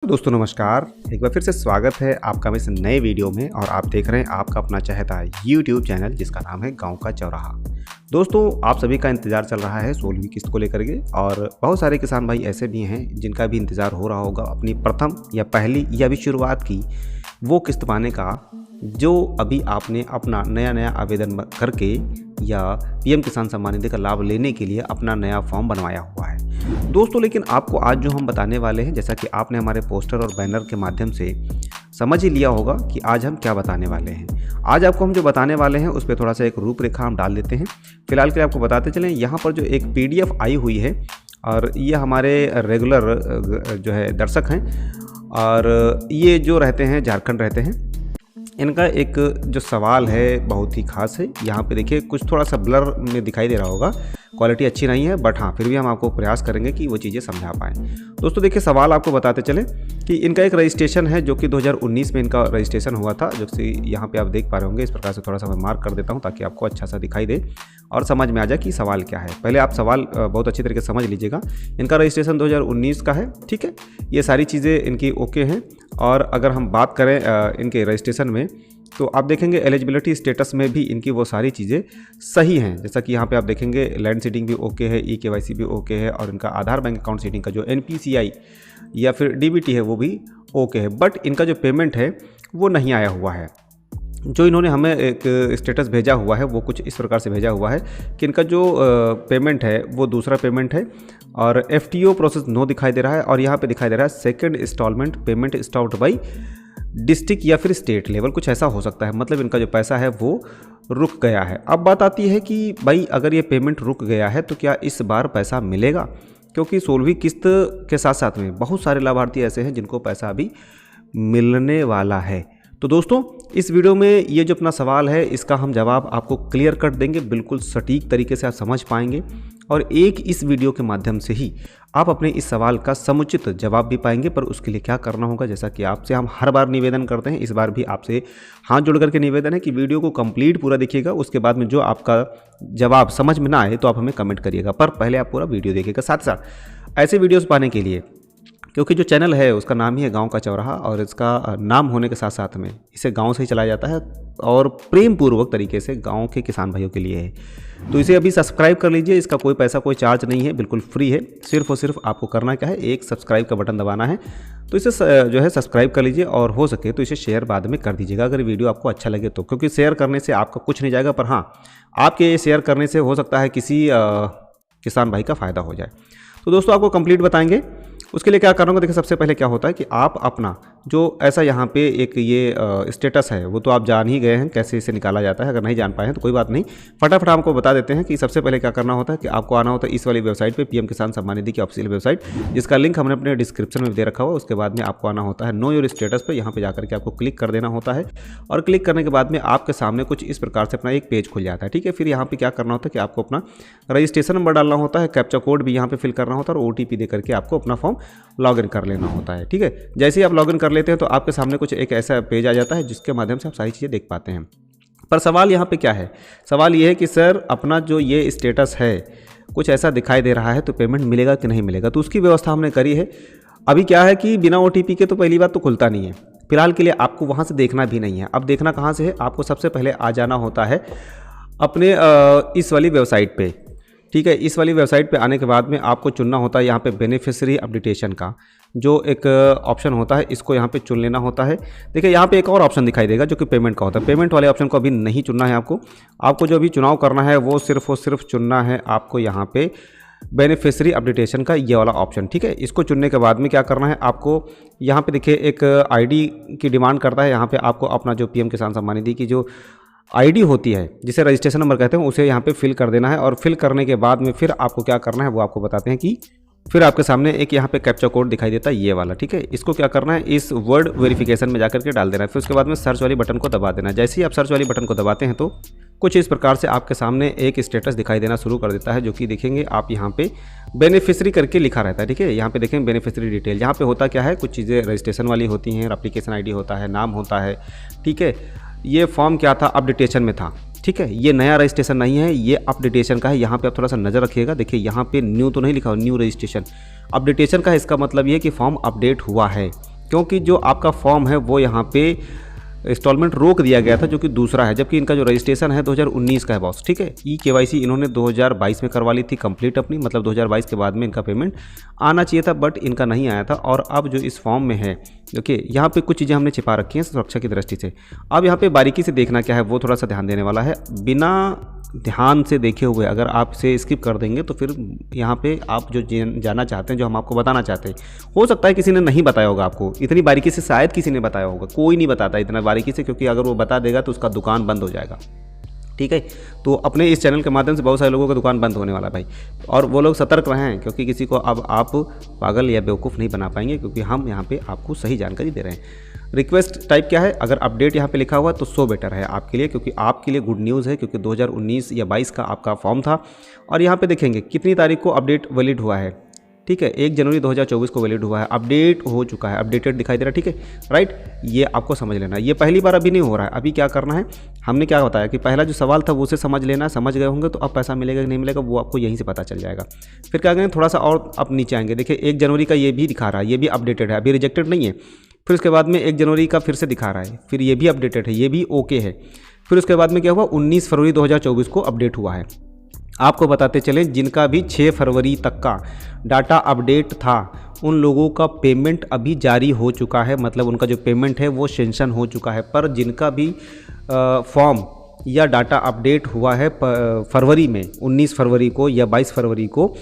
दोस्तों नमस्कार, एक बार फिर से स्वागत है आपका इस नए वीडियो में। और आप देख रहे हैं आपका अपना चहेता YouTube चैनल जिसका नाम है गांव का चौराहा। दोस्तों आप सभी का इंतज़ार चल रहा है 16वीं किस्त को लेकर के, और बहुत सारे किसान भाई ऐसे भी हैं जिनका भी इंतज़ार हो रहा होगा अपनी प्रथम या पहली या भी शुरुआत की वो किस्त पाने का, जो अभी आपने अपना नया आवेदन करके या PM किसान सम्मान निधि का लाभ लेने के लिए अपना नया फॉर्म बनवाया हुआ है। दोस्तों लेकिन आपको आज जो हम बताने वाले हैं, जैसा कि आपने हमारे पोस्टर और बैनर के माध्यम से समझ ही लिया होगा कि आज हम क्या बताने वाले हैं। आज आपको हम जो बताने वाले हैं उस पर थोड़ा सा एक रूपरेखा हम डाल देते हैं। फिलहाल के लिए आपको बताते चलें, यहाँ पर जो एक PDF आई हुई है, और ये हमारे रेगुलर जो है दर्शक हैं, और ये जो रहते हैं झारखंड रहते हैं, इनका एक जो सवाल है बहुत ही खास है। यहाँ पे देखिए कुछ थोड़ा सा ब्लर में दिखाई दे रहा होगा, क्वालिटी अच्छी नहीं है, बट हाँ फिर भी हम आपको प्रयास करेंगे कि वो चीज़ें समझा पाएँ। दोस्तों देखिए सवाल आपको बताते चलें कि इनका एक रजिस्ट्रेशन है जो कि 2019 में इनका रजिस्ट्रेशन हुआ था, जो कि यहाँ पे आप देख पा रहे होंगे। इस प्रकार से थोड़ा सा मैं मार्क कर देता हूँ ताकि आपको अच्छा सा दिखाई दे और समझ में आ जाए कि सवाल क्या है। पहले आप सवाल बहुत अच्छी तरीके से समझ लीजिएगा। इनका रजिस्ट्रेशन 2019 का है, ठीक है। ये सारी चीज़ें इनकी ओके हैं। और अगर हम बात करें इनके रजिस्ट्रेशन में, तो आप देखेंगे एलिजिबिलिटी स्टेटस में भी इनकी वो सारी चीज़ें सही हैं। जैसा कि यहाँ पे आप देखेंगे लैंड सीडिंग भी ओके है, EKYC भी ओके है, और इनका आधार बैंक अकाउंट सीडिंग का जो NPCI या फिर DBT है वो भी ओके है। बट इनका जो पेमेंट है वो नहीं आया हुआ है। जो इन्होंने हमें एक स्टेटस भेजा हुआ है वो कुछ इस प्रकार से भेजा हुआ है कि इनका जो पेमेंट है वो दूसरा पेमेंट है, और FTO प्रोसेस नो दिखाई दे रहा है, और यहाँ पे दिखाई दे रहा है second instalment payment stopped by district या फिर स्टेट लेवल, कुछ ऐसा हो सकता है। मतलब इनका जो पैसा है वो रुक गया है। अब बात आती है कि भाई अगर ये पेमेंट रुक गया है तो क्या इस बार पैसा मिलेगा, क्योंकि 16वीं किस्त के साथ साथ में बहुत सारे लाभार्थी ऐसे हैं जिनको पैसा अभी मिलने वाला है। तो दोस्तों इस वीडियो में ये जो अपना सवाल है इसका हम जवाब आपको क्लियर कट देंगे, बिल्कुल सटीक तरीके से आप समझ पाएंगे, और एक इस वीडियो के माध्यम से ही आप अपने इस सवाल का समुचित जवाब भी पाएंगे। पर उसके लिए क्या करना होगा, जैसा कि आपसे हम हर बार निवेदन करते हैं, इस बार भी आपसे हाथ जोड़ करके निवेदन है कि वीडियो को कंप्लीट पूरा देखिएगा। उसके बाद में जो आपका जवाब समझ में ना आए तो आप हमें कमेंट करिएगा, पर पहले आप पूरा वीडियो देखिएगा। साथ साथ ऐसे वीडियोज़ पाने के लिए, क्योंकि जो चैनल है उसका नाम ही है गांव का चौराहा, और इसका नाम होने के साथ साथ में इसे गांव से ही चलाया जाता है और प्रेम पूर्वक तरीके से गांव के किसान भाइयों के लिए है। तो इसे अभी सब्सक्राइब कर लीजिए। इसका कोई पैसा कोई चार्ज नहीं है, बिल्कुल फ्री है। सिर्फ और सिर्फ आपको करना क्या है, एक सब्सक्राइब का बटन दबाना है। तो इसे जो है सब्सक्राइब कर लीजिए, और हो सके तो इसे शेयर बाद में कर दीजिएगा अगर वीडियो आपको अच्छा लगे तो, क्योंकि शेयर करने से आपका कुछ नहीं जाएगा, पर हाँ आपके शेयर करने से हो सकता है किसी किसान भाई का फ़ायदा हो जाए। तो दोस्तों आपको कंप्लीट बताएंगे। उसके लिए क्या करना होगा, देखिए सबसे पहले क्या होता है कि आप अपना जो ऐसा यहाँ पे एक ये स्टेटस है वो तो आप जान ही गए हैं कैसे इसे निकाला जाता है। अगर नहीं जान पाए हैं तो कोई बात नहीं, फटाफट आपको बता देते हैं कि सबसे पहले क्या करना होता है कि आपको आना होता है इस वाली वेबसाइट पे, PM किसान सम्मान निधि की ऑफिशियल वेबसाइट, जिसका लिंक हमने अपने डिस्क्रिप्शन में दे रखा हुआ। उसके बाद में आपको आना होता है नो योर स्टेटस पे, यहाँ पे जाकर के आपको क्लिक कर देना होता है, और क्लिक करने के बाद में आपके सामने कुछ इस प्रकार से अपना एक पेज खुल जाता है, ठीक है। फिर यहाँ पे क्या करना होता है कि आपको अपना रजिस्ट्रेशन नंबर डालना होता है, कैप्चा कोड भी यहाँ पे फिल करना होता है, और OTP दे करके आपको अपना फॉर्म लॉगिन कर लेना होता है, ठीक है। जैसे ही आप लॉगिन कर लेते हैं तो आपके सामने कुछ एक ऐसा पेज आ जाता है जिसके माध्यम से आप सारी चीज़ें देख पाते हैं। पर सवाल यहाँ पे क्या है, सवाल ये है कि सर अपना जो ये स्टेटस है कुछ ऐसा दिखाई दे रहा है, तो पेमेंट मिलेगा कि नहीं मिलेगा। तो उसकी व्यवस्था हमने करी है। अभी क्या है कि बिना OTP के तो पहली बात तो खुलता नहीं है, फिलहाल के लिए आपको वहाँ से देखना भी नहीं है। अब देखना कहाँ से है, आपको सबसे पहले आ जाना होता है अपने इस वाली वेबसाइट पे, ठीक है। इस वाली वेबसाइट पे आने के बाद में आपको चुनना होता है यहाँ पे बेनिफिशियरी अपडेटेशन का जो एक ऑप्शन होता है, इसको यहाँ पे चुन लेना होता है। देखिए यहाँ पे एक और ऑप्शन दिखाई देगा जो कि पेमेंट का होता है। पेमेंट वाले ऑप्शन को अभी नहीं चुनना है आपको जो अभी चुनाव करना है वो सिर्फ और सिर्फ चुनना है आपको यहाँ पे बेनिफिशियरी अपडेटेशन का ये वाला ऑप्शन, ठीक है। इसको चुनने के बाद में क्या करना है, आपको यहाँ पे देखिए एक ID की डिमांड करता है। यहाँ पे आपको अपना जो PM किसान सम्मान निधि की जो ID होती है, जिसे रजिस्ट्रेशन नंबर कहते हैं, उसे यहाँ पे फिल कर देना है। और फिल करने के बाद में फिर आपको क्या करना है वो आपको बताते हैं कि फिर आपके सामने एक यहाँ पे कैप्चा कोड दिखाई देता है ये वाला, ठीक है। इसको क्या करना है, इस वर्ड वेरिफिकेशन में जाकर के डाल देना है। फिर उसके बाद में सर्च वाली बटन को दबा देना है। जैसे ही आप सर्च वाली बटन को दबाते हैं तो कुछ इस प्रकार से आपके सामने एक स्टेटस दिखाई देना शुरू कर देता है, जो कि देखेंगे आप यहाँ पे बेनिफिशियरी करके लिखा रहता है, ठीक है। यहाँ पे देखेंगे बेनिफिशियरी डिटेल, यहाँ पे होता क्या है, कुछ चीज़ें रजिस्ट्रेशन वाली होती हैं, एप्लीकेशन ID होता है, नाम होता है, ठीक है। ये फॉर्म क्या था, अपडेटेशन में था, ठीक है। ये नया रजिस्ट्रेशन नहीं है, ये अपडेटेशन का है। यहाँ पे आप थोड़ा सा नज़र रखिएगा, देखिए यहाँ पे न्यू तो नहीं लिखा हो, न्यू रजिस्ट्रेशन, अपडेटेशन का है। इसका मतलब ये है कि फॉर्म अपडेट हुआ है, क्योंकि जो आपका फॉर्म है वो यहाँ पे इंस्टॉलमेंट रोक दिया गया था, जो कि दूसरा है, जबकि इनका जो रजिस्ट्रेशन है 2019 का है बॉस, ठीक है। ई केवाईसी इन्होंने 2022 में करवा ली थी कंप्लीट अपनी, मतलब 2022 के बाद में इनका पेमेंट आना चाहिए था, बट इनका नहीं आया था। और अब जो इस फॉर्म में है, ओके, यहाँ पे कुछ चीज़ें हमने छिपा रखी हैं सुरक्षा की दृष्टि से। अब यहाँ पे बारीकी से देखना क्या है वो थोड़ा सा ध्यान देने वाला है। बिना ध्यान से देखे हुए अगर आप इसे स्किप कर देंगे तो फिर यहाँ पे आप जो जानना चाहते हैं, जो हम आपको बताना चाहते हैं, हो सकता है किसी ने नहीं बताया होगा आपको इतनी बारीकी से, शायद किसी ने बताया होगा, कोई नहीं बताता इतना बारीकी से, क्योंकि अगर वो बता देगा तो उसका दुकान बंद हो जाएगा, ठीक है। तो अपने इस चैनल के माध्यम से बहुत सारे लोगों का दुकान बंद होने वाला है भाई, और वो लोग सतर्क रहें, क्योंकि किसी को अब आप पागल या बेवकूफ़ नहीं बना पाएंगे, क्योंकि हम यहाँ पे आपको सही जानकारी दे रहे हैं। रिक्वेस्ट टाइप क्या है, अगर अपडेट यहाँ पे लिखा हुआ तो सो बेटर है आपके लिए, क्योंकि आपके लिए गुड न्यूज़ है, क्योंकि 2019 या 22 का आपका फॉर्म था। और यहाँ पे देखेंगे कितनी तारीख को अपडेट वैलिड हुआ है, ठीक है, 1 जनवरी 2024 को वैलिड हुआ है, अपडेट हो चुका है, अपडेटेड दिखाई दे रहा है, ठीक है, राइट। ये आपको समझ लेना है, ये पहली बार अभी नहीं हो रहा है। अभी क्या करना है, हमने क्या बताया कि पहला जो सवाल था वो उसे समझ लेना, समझ गए होंगे तो अब पैसा मिलेगा कि नहीं मिलेगा वो आपको यहीं से पता चल जाएगा। फिर क्या करेंगे, थोड़ा सा और अब नीचे आएंगे, देखिए 1 जनवरी का ये भी दिखा रहा है, ये भी अपडेटेड है, अभी रिजेक्टेड नहीं है। फिर उसके बाद में 1 जनवरी का फिर से दिखा रहा है, फिर ये भी अपडेटेड है, ये भी ओके है। फिर उसके बाद में क्या हुआ, 19 फरवरी 2024 को अपडेट हुआ है। आपको बताते चलें, जिनका भी 6 फरवरी तक का डाटा अपडेट था उन लोगों का पेमेंट अभी जारी हो चुका है, मतलब उनका जो पेमेंट है वो सेंक्शन हो चुका है। पर जिनका भी फॉर्म या डाटा अपडेट हुआ है फरवरी में, 19 फरवरी को या 22 फरवरी को,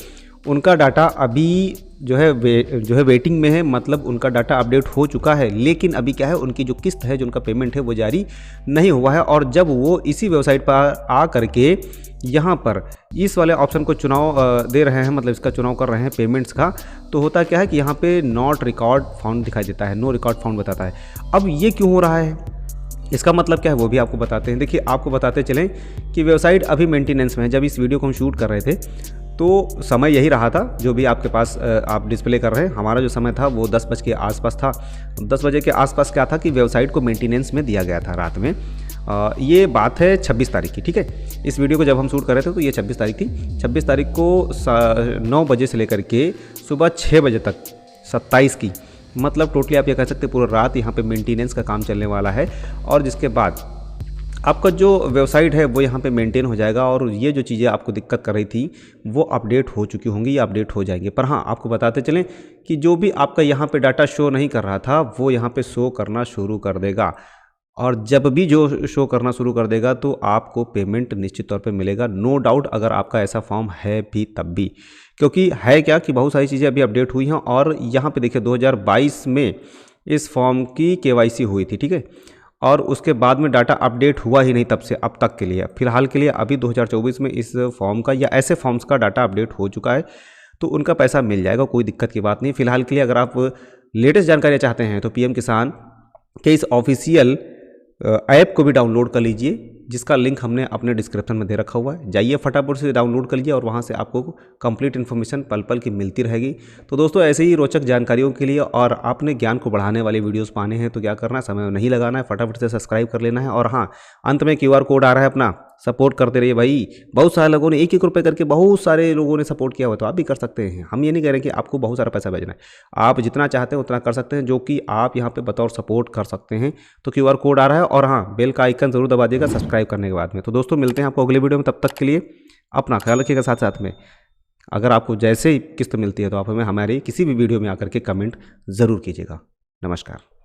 उनका डाटा अभी जो है वेटिंग में है, मतलब उनका डाटा अपडेट हो चुका है, लेकिन अभी क्या है, उनकी जो किस्त है, जो उनका पेमेंट है वो जारी नहीं हुआ है। और जब वो इसी वेबसाइट पर आ करके यहाँ पर इस वाले ऑप्शन को चुनाव दे रहे हैं, मतलब इसका चुनाव कर रहे हैं पेमेंट्स का, तो होता क्या है कि यहाँ पे नॉट रिकॉर्ड फाउंड दिखाई देता है, नो रिकॉर्ड फाउंड बताता है। अब ये क्यों हो रहा है, इसका मतलब क्या है वो भी आपको बताते हैं। देखिए, आपको बताते चलें कि वेबसाइट अभी मेंटेनेंस में है। जब इस वीडियो को हम शूट कर रहे थे तो समय यही रहा था जो भी आपके पास आप डिस्प्ले कर रहे हैं। हमारा जो समय था वो 10 बजे के आसपास था। 10 बजे के आसपास क्या था कि वेबसाइट को मेंटेनेंस में दिया गया था रात में। ये बात है 26 तारीख की, ठीक है। इस वीडियो को जब हम शूट कर रहे थे तो ये 26 तारीख थी। 26 तारीख को 9 बजे से लेकर के सुबह 6 बजे तक 27 की, मतलब टोटली आप ये कह सकते हैं पूरा रात यहाँ पे मेंटेनेंस का काम चलने वाला है। और जिसके बाद आपका जो वेबसाइट है वो यहाँ पे मेंटेन हो जाएगा, और ये जो चीज़ें आपको दिक्कत कर रही थी वो अपडेट हो चुकी होंगी या अपडेट हो जाएंगे। पर हाँ, आपको बताते चलें कि जो भी आपका यहाँ पे डाटा शो नहीं कर रहा था वो यहाँ पे शो करना शुरू कर देगा, और जब भी जो शो करना शुरू कर देगा तो आपको पेमेंट निश्चित तौर पे मिलेगा, नो डाउट, अगर आपका ऐसा फॉर्म है भी तब भी। क्योंकि है क्या कि बहुत सारी चीज़ें अभी अपडेट हुई हैं, और यहाँ पे देखिए 2022 में इस फॉर्म की केवाईसी हुई थी, ठीक है, और उसके बाद में डाटा अपडेट हुआ ही नहीं तब से अब तक के लिए। फिलहाल के लिए अभी 2024 में इस फॉर्म का या ऐसे फॉर्म्स का डाटा अपडेट हो चुका है, तो उनका पैसा मिल जाएगा, कोई दिक्कत की बात नहीं। फिलहाल के लिए अगर आप लेटेस्ट जानकारी चाहते हैं तो पीएम किसान के इस ऑफिशियल ऐप को भी डाउनलोड कर लीजिए, जिसका लिंक हमने अपने डिस्क्रिप्शन में दे रखा हुआ है। जाइए फटाफट से डाउनलोड कर लीजिए, और वहाँ से आपको कंप्लीट इन्फॉर्मेशन पल पल की मिलती रहेगी। तो दोस्तों, ऐसे ही रोचक जानकारियों के लिए और आपने ज्ञान को बढ़ाने वाली वीडियोस पाने हैं तो क्या करना है, समय नहीं लगाना है, फटाफट से सब्सक्राइब कर लेना है। और हाँ, अंत में QR कोड आ रहा है अपना, सपोर्ट करते रहिए भाई। बहुत सारे लोगों ने 1-1 रुपये करके बहुत सारे लोगों ने सपोर्ट किया हुआ, तो आप भी कर सकते हैं। हम ये नहीं कह रहे कि आपको बहुत सारा पैसा भेजना है, आप जितना चाहते हैं उतना कर सकते हैं, जो कि आप यहाँ पे बतौर सपोर्ट कर सकते हैं। तो QR कोड आ रहा है, और हाँ, बेल का आइकन जरूर दबा दिएगा सब्सक्राइब करने के बाद में। तो दोस्तों, मिलते हैं आपको अगले वीडियो में, तब तक के लिए अपना ख्याल रखिएगा। साथ साथ में अगर आपको जैसे ही किस्त मिलती है तो आप हमें हमारी किसी भी वीडियो में आकर के कमेंट ज़रूर कीजिएगा। नमस्कार।